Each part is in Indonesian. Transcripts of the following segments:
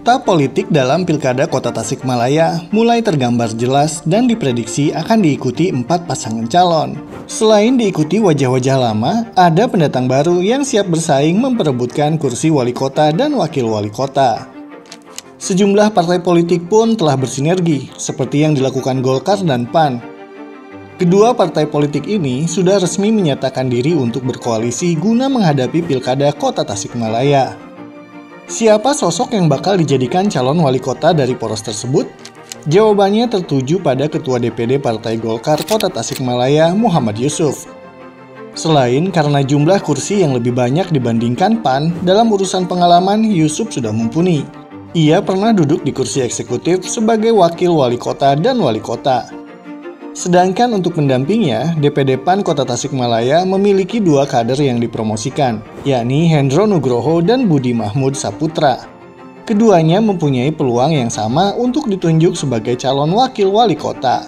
Peta politik dalam Pilkada Kota Tasikmalaya mulai tergambar jelas dan diprediksi akan diikuti 4 pasangan calon. Selain diikuti wajah-wajah lama, ada pendatang baru yang siap bersaing memperebutkan kursi wali kota dan wakil wali kota. Sejumlah partai politik pun telah bersinergi, seperti yang dilakukan Golkar dan PAN. Kedua partai politik ini sudah resmi menyatakan diri untuk berkoalisi guna menghadapi Pilkada Kota Tasikmalaya. Siapa sosok yang bakal dijadikan calon wali kota dari poros tersebut? Jawabannya tertuju pada Ketua DPD Partai Golkar Kota Tasikmalaya, Muhammad Yusuf. Selain karena jumlah kursi yang lebih banyak dibandingkan PAN, dalam urusan pengalaman Yusuf sudah mumpuni. Ia pernah duduk di kursi eksekutif sebagai wakil wali kota dan wali kota. Sedangkan untuk pendampingnya, DPD PAN Kota Tasikmalaya memiliki 2 kader yang dipromosikan, yakni Hendro Nugroho dan Budi Mahmud Saputra. Keduanya mempunyai peluang yang sama untuk ditunjuk sebagai calon wakil wali kota.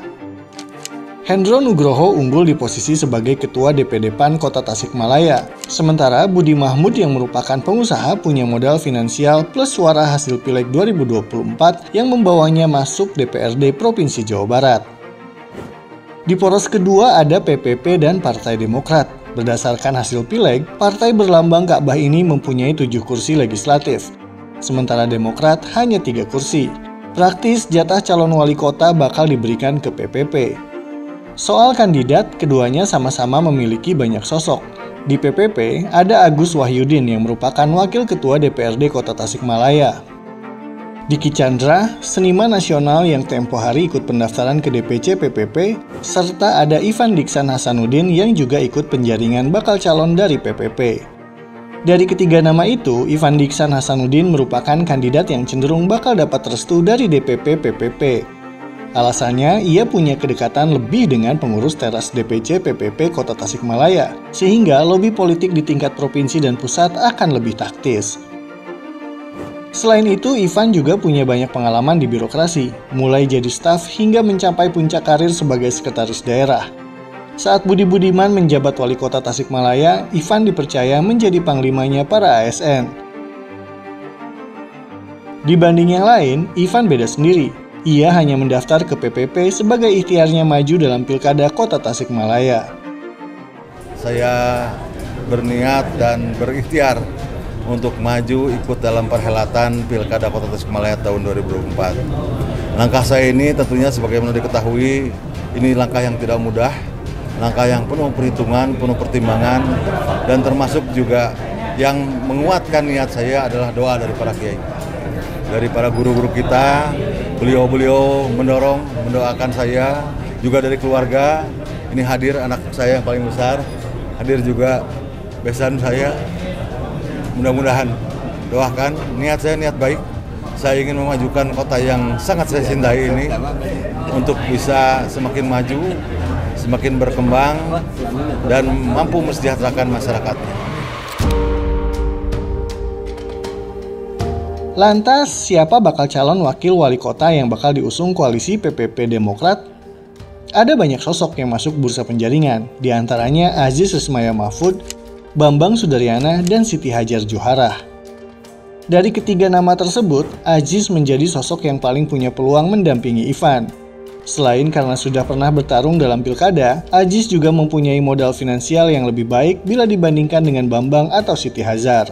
Hendro Nugroho unggul di posisi sebagai Ketua DPD PAN Kota Tasikmalaya, sementara Budi Mahmud yang merupakan pengusaha punya modal finansial plus suara hasil Pileg 2024 yang membawanya masuk DPRD Provinsi Jawa Barat. Di poros kedua ada PPP dan Partai Demokrat. Berdasarkan hasil Pileg, partai berlambang Ka'bah ini mempunyai 7 kursi legislatif, sementara Demokrat hanya 3 kursi. Praktis jatah calon wali kota bakal diberikan ke PPP. Soal kandidat, keduanya sama-sama memiliki banyak sosok. Di PPP ada Agus Wahyudin yang merupakan Wakil Ketua DPRD Kota Tasikmalaya. Diki Chandra, seniman nasional yang tempo hari ikut pendaftaran ke DPC PPP, serta ada Ivan Diksan Hasanuddin yang juga ikut penjaringan bakal calon dari PPP. Dari ketiga nama itu, Ivan Diksan Hasanuddin merupakan kandidat yang cenderung bakal dapat restu dari DPP PPP. Alasannya, ia punya kedekatan lebih dengan pengurus teras DPC PPP Kota Tasikmalaya, sehingga lobi politik di tingkat provinsi dan pusat akan lebih taktis. Selain itu, Ivan juga punya banyak pengalaman di birokrasi, mulai jadi staf hingga mencapai puncak karir sebagai sekretaris daerah. Saat Budi Budiman menjabat wali kota Tasikmalaya, Ivan dipercaya menjadi panglimanya para ASN. Dibanding yang lain, Ivan beda sendiri. Ia hanya mendaftar ke PPP sebagai ikhtiarnya maju dalam Pilkada Kota Tasikmalaya. Saya berniat dan berikhtiar untuk maju ikut dalam perhelatan Pilkada Kota Tasikmalaya tahun 2024. Langkah saya ini tentunya sebagaimana diketahui, ini langkah yang tidak mudah, langkah yang penuh perhitungan, penuh pertimbangan, dan termasuk juga yang menguatkan niat saya adalah doa dari para kiai. Dari para guru-guru kita, beliau-beliau mendorong, mendoakan saya, juga dari keluarga. Ini hadir anak saya yang paling besar, hadir juga besan saya. Mudah-mudahan doakan, niat saya niat baik. Saya ingin memajukan kota yang sangat saya cintai ini untuk bisa semakin maju, semakin berkembang, dan mampu mesejahterakan masyarakatnya. Lantas, siapa bakal calon wakil wali kota yang bakal diusung koalisi PPP Demokrat? Ada banyak sosok yang masuk bursa penjaringan, diantaranya Aziz Ismail Mahfud, Bambang Sudaryana, dan Siti Hajar Johara. Dari ketiga nama tersebut, Aziz menjadi sosok yang paling punya peluang mendampingi Ivan. Selain karena sudah pernah bertarung dalam pilkada, Aziz juga mempunyai modal finansial yang lebih baik bila dibandingkan dengan Bambang atau Siti Hajar.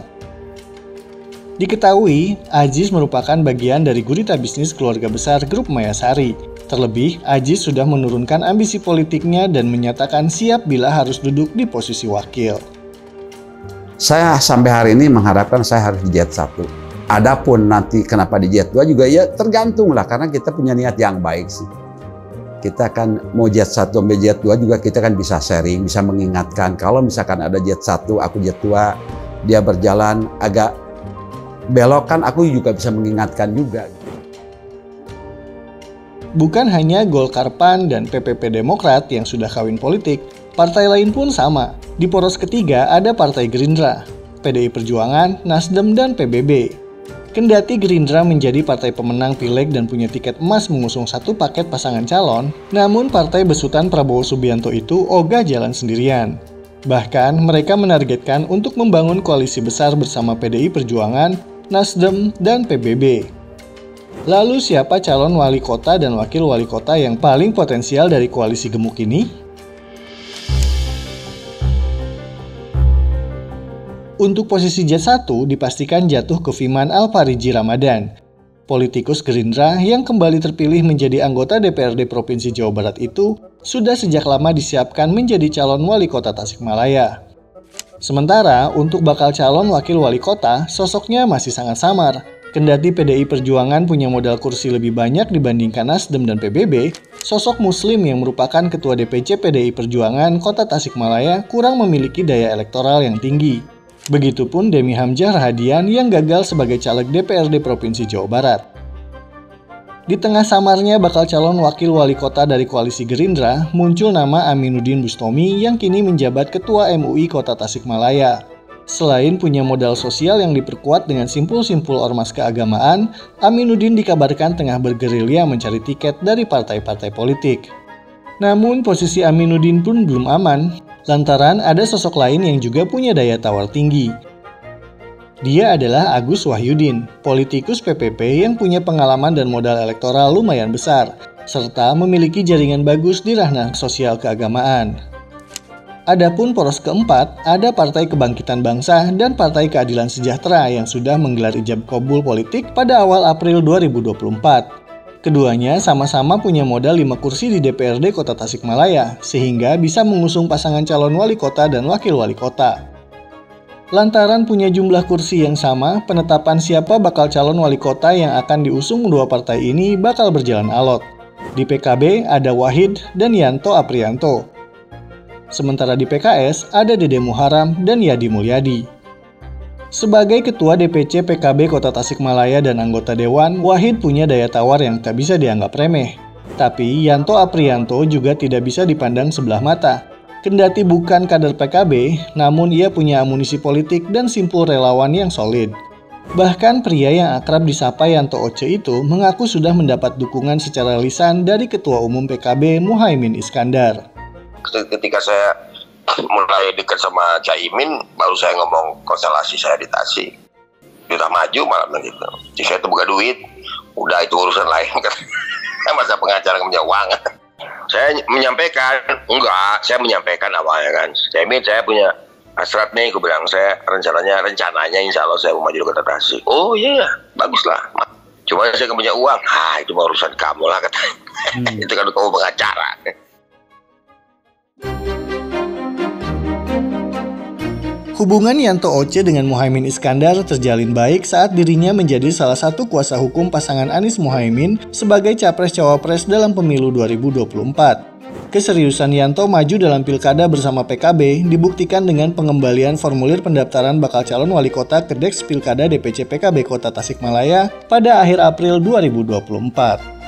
Diketahui, Aziz merupakan bagian dari gurita bisnis keluarga besar Grup Mayasari. Terlebih, Aziz sudah menurunkan ambisi politiknya dan menyatakan siap bila harus duduk di posisi wakil. Saya sampai hari ini mengharapkan saya harus di jet 1. Adapun nanti kenapa di jet 2 juga ya tergantung lah, karena kita punya niat yang baik sih. Kita kan mau jet 1 sampai jet 2 juga kita kan bisa sharing, bisa mengingatkan. Kalau misalkan ada jet 1, aku jet 2, dia berjalan agak belok kan aku juga bisa mengingatkan juga. Bukan hanya Golkar, PAN, dan PPP Demokrat yang sudah kawin politik, partai lain pun sama. Di poros ketiga ada Partai Gerindra, PDI Perjuangan, Nasdem, dan PBB. Kendati Gerindra menjadi partai pemenang Pileg dan punya tiket emas mengusung 1 paket pasangan calon, namun partai besutan Prabowo Subianto itu ogah jalan sendirian. Bahkan mereka menargetkan untuk membangun koalisi besar bersama PDI Perjuangan, Nasdem, dan PBB. Lalu siapa calon wali kota dan wakil wali kota yang paling potensial dari koalisi gemuk ini? Untuk posisi J1 dipastikan jatuh ke Fiman Alfariji Ramadan. Politikus Gerindra yang kembali terpilih menjadi anggota DPRD Provinsi Jawa Barat itu sudah sejak lama disiapkan menjadi calon wali kota Tasikmalaya. Sementara untuk bakal calon wakil wali kota, sosoknya masih sangat samar. Kendati PDI Perjuangan punya modal kursi lebih banyak dibandingkan Nasdem dan PBB, sosok Muslim yang merupakan Ketua DPC PDI Perjuangan Kota Tasikmalaya kurang memiliki daya elektoral yang tinggi. Begitupun Demi Hamzah Rahadian yang gagal sebagai caleg DPRD Provinsi Jawa Barat. Di tengah samarnya bakal calon wakil wali kota dari koalisi Gerindra, muncul nama Aminuddin Bustomi yang kini menjabat Ketua MUI Kota Tasikmalaya. Selain punya modal sosial yang diperkuat dengan simpul-simpul ormas keagamaan, Aminuddin dikabarkan tengah bergerilya mencari tiket dari partai-partai politik. Namun posisi Aminuddin pun belum aman, lantaran ada sosok lain yang juga punya daya tawar tinggi. Dia adalah Agus Wahyudin, politikus PPP yang punya pengalaman dan modal elektoral lumayan besar, serta memiliki jaringan bagus di ranah sosial keagamaan. Adapun poros keempat, ada Partai Kebangkitan Bangsa dan Partai Keadilan Sejahtera yang sudah menggelar ijab kabul politik pada awal April 2024. Keduanya sama-sama punya modal 5 kursi di DPRD Kota Tasikmalaya, sehingga bisa mengusung pasangan calon wali kota dan wakil wali kota. Lantaran punya jumlah kursi yang sama, penetapan siapa bakal calon wali kota yang akan diusung dua partai ini bakal berjalan alot. Di PKB ada Wahid dan Yanto Aprianto. Sementara di PKS ada Dede Muharam dan Yadi Mulyadi. Sebagai Ketua DPC PKB Kota Tasikmalaya dan anggota Dewan, Wahid punya daya tawar yang tak bisa dianggap remeh. Tapi Yanto Aprianto juga tidak bisa dipandang sebelah mata. Kendati bukan kader PKB, namun ia punya amunisi politik dan simpul relawan yang solid. Bahkan pria yang akrab disapa Yanto Oce itu mengaku sudah mendapat dukungan secara lisan dari Ketua Umum PKB Muhaimin Iskandar. Ketika saya mulai dekat sama Caimin, baru saya ngomong konstelasi saya di Tasik. Udah maju malah begitu. Jadi saya tuh buka duit, udah itu urusan lain kan. Masa pengacara punya uang. Saya menyampaikan, saya menyampaikan awalnya kan. Caimin, saya punya hasrat nih, aku bilang saya rencananya insya Allah saya mau maju di Kota Tasik. Oh iya, baguslah. Cuma saya nggak punya uang. Itu mah urusan kamu lah katanya. Itu kan kamu pengacara. Hubungan Yanto Oce dengan Muhaimin Iskandar terjalin baik saat dirinya menjadi salah satu kuasa hukum pasangan Anies Muhaimin sebagai Capres-Cawapres dalam pemilu 2024. Keseriusan Yanto maju dalam pilkada bersama PKB dibuktikan dengan pengembalian formulir pendaftaran bakal calon wali kota ke Deks Pilkada DPC PKB Kota Tasikmalaya pada akhir April 2024.